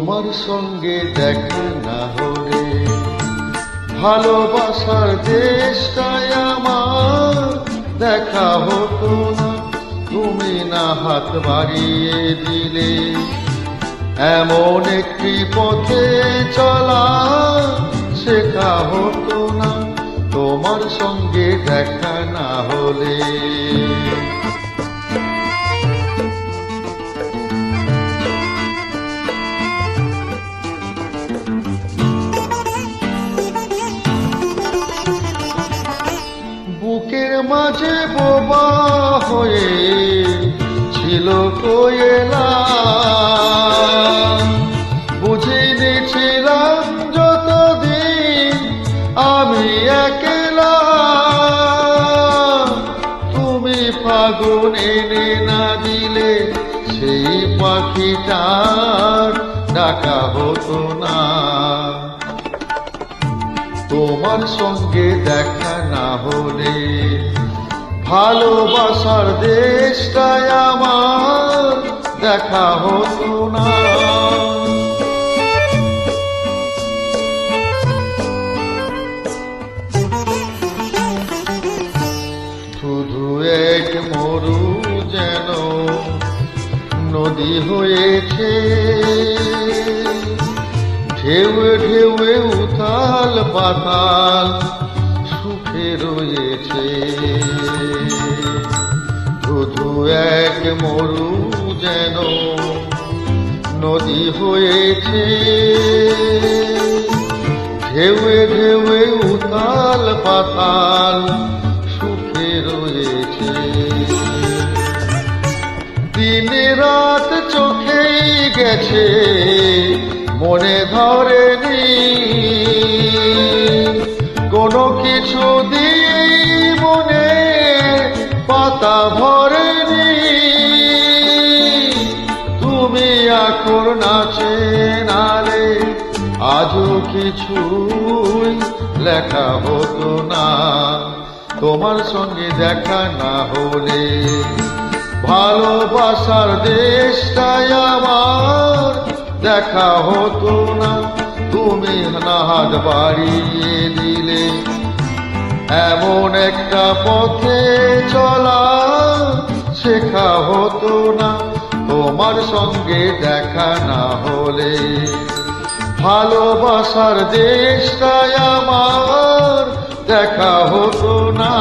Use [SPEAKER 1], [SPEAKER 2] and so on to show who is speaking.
[SPEAKER 1] তোমার সঙ্গে দেখা না হলে ভালোবাসার দেশটায় আমার দেখা হতো না। তুমি না হাত বাড়িয়ে দিলে এমন একটি পথে চলা শেখা হতো না তোমার সঙ্গে দেখা না হলে। বুকের মাঝে বোবা হয়ে ছিল কোয়েলা, বুঝে নিয়েছিলাম যতদিন আমি একলা। তুমি ফাগুন এনে না দিলে সেই পাখিটার ডাকা হতো না। তোমার সঙ্গে দেখা না হলে ভালোবাসার দেশটায় আমার দেখা হতো না। শুধু এক মরু যেন নদী হয়েছে, ঢেউয়ে ঢেউয়ে উথাল পাতাল সুখে রয়েছে। শুধু এক মরু যেন নদী হয়েছে, ঢেউয়ে ঢেউয়ে উথাল পাতাল সুখে রয়েছে। দিন রাত চোখেই গেছে মনে ধরেনি, কোনো কিছু দিয়ে মনে পাতা ভরেনি। তুমি আখর নাচে নারে আজও কিছুই লেখা হতো না তোমার সঙ্গে দেখা না হলে। ভালোবাসার দেশটায় আমার দেখা হতো না, তুমি না হাত বাড়িয়ে দিলে এমন একটা পথে চলা শেখা হতো না তোমার সঙ্গে দেখা না হলে। ভালোবাসার দেশটায় আমার দেখা হতো না।